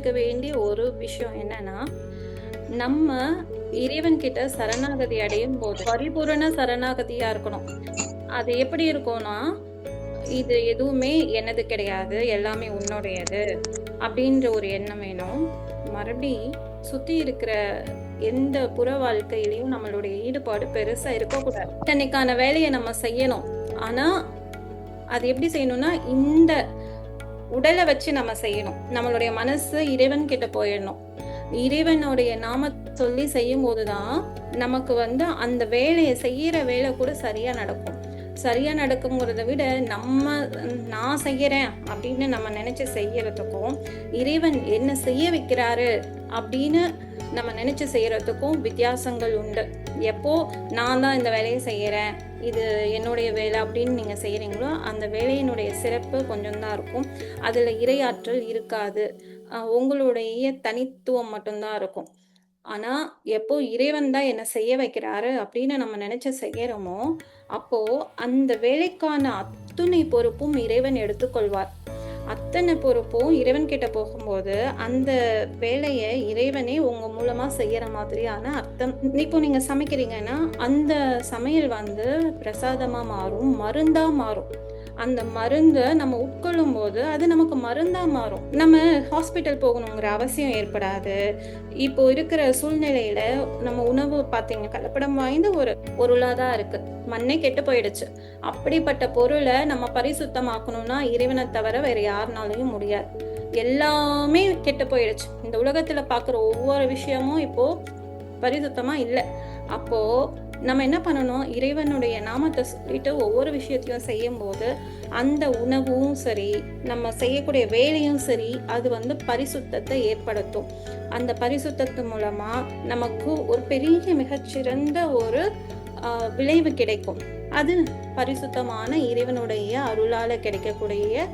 புரிஞ்சுக்க வேண்டிய ஒரு விஷயம் என்னன்னா, நம்ம இறைவன் கிட்ட சரணாகதி அடையும் போது பரிபூரண சரணாகதியா இருக்கணும். அது எப்படி இருக்கும்னா, இது எதுவுமே என்னது கிடையாது, எல்லாமே உன்னுடையது அப்படின்ற ஒரு எண்ணம் வேணும். மறுபடி சுத்தி இருக்கிற எந்த புற வாழ்க்கையிலயும் நம்மளுடைய ஈடுபாடு பெருசா இருக்கக்கூடாது. இன்னைக்கான வேலையை நம்ம செய்யணும். ஆனா அது எப்படி செய்யணும்னா, இந்த உடலை வச்சு நம்ம செய்யணும். நம்மளுடைய மனசு இறைவன் கிட்ட போயிடணும். இறைவனுடைய நாம சொல்லி செய்யும் போதுதான் நமக்கு அந்த வேலையை செய்யற வேலை கூட சரியா நடக்கும். சரியா நடக்குங்கிறத விட நான் செய்யறேன் அப்படின்னு நம்ம நினைச்சு செய்யறதுக்கும், இறைவன் என்ன செய்ய வைக்கிறாரு அப்படின்னு நம்ம நினைச்சு செய்யறதுக்கும் வித்தியாசங்கள் உண்டு. எப்போ நான் தான் இந்த வேலையை செய்யறேன், இது என்னுடைய வேலை அப்படின்னு நீங்க செய்யறீங்களோ அந்த வேலையினுடைய சிறப்பு கொஞ்சம் தான் இருக்கும். அதுல இறையாற்றல் இருக்காது. உங்களுடைய தனித்துவம் மட்டும்தான் இருக்கும். ஆனா எப்போ இறைவன் தான் என்ன செய்ய வைக்கிறாரு அப்படின்னு நம்ம நினைச்சு செய்யறோமோ, அப்போ அந்த வேலைக்கான அத்துணை பொறுப்பும் இறைவன் எடுத்துக்கொள்வார். அத்தனை பொறுப்பும் இறைவன் கிட்ட போகும்போது அந்த வேலையை இறைவனே உங்க மூலமா செய்யற மாதிரியான அர்த்தம். இப்போ நீங்க சமைக்கிறீங்கன்னா அந்த சமையல் பிரசாதமா மாறும், மருந்தா மாறும். அந்த மருந்தை நம்ம உட்கொள்ளும் போது அது நமக்கு மருந்தா மாறும். நம்ம ஹாஸ்பிட்டல் போகணுங்கிற அவசியம் ஏற்படாது. இப்போ இருக்கிற சூழ்நிலையில நம்ம உணவு பார்த்தீங்க கலப்படம் வாய்ந்த ஒரு பொருளாதான் இருக்கு. மண்ணே கெட்டு போயிடுச்சு. அப்படிப்பட்ட பொருளை நம்ம பரிசுத்தமாக்கணும்னா இறைவனை தவிர வேற யாருனாலையும் முடியாது. எல்லாமே கெட்டு போயிடுச்சு. இந்த உலகத்துல பாக்குற ஒவ்வொரு விஷயமும் இப்போ பரிசுத்தமா இல்லை. அப்போ நம்ம என்ன பண்ணணும், இறைவனுடைய நாமத்தை சொல்லிட்டு ஒவ்வொரு விஷயத்தையும் செய்யும் போது அந்த உணவும் சரி, நம்ம செய்யக்கூடிய வேலையும் சரி, அது பரிசுத்தத்தை ஏற்படுத்தும். அந்த பரிசுத்தத்து மூலமா நமக்கு ஒரு பெரிய மிகச்சிறந்த ஒரு விளைவு கிடைக்கும். அது பரிசுத்தமான இறைவனுடைய அருளால கிடைக்கக்கூடிய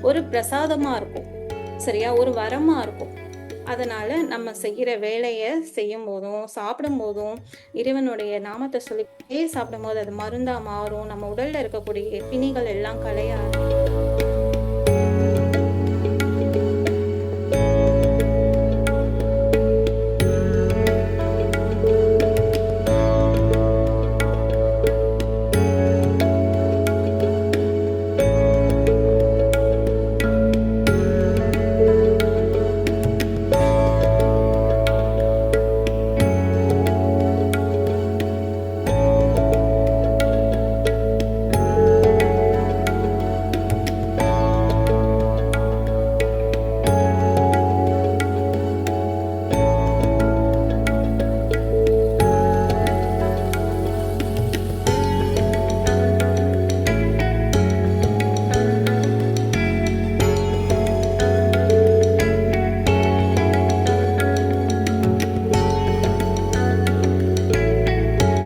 ஒரு பிரசாதமா இருக்கும், சரியா, ஒரு வரமா இருக்கும். அதனால நம்ம செய்யற வேலையை செய்யும் போதும் சாப்பிடும் போதும் இறைவனுடைய நாமத்தை சொல்லிக்கிட்டே சாப்பிடும் போது அது மருந்தா மாறும். நம்ம உடல்ல இருக்கக்கூடிய பிணிகள் எல்லாம் கலைய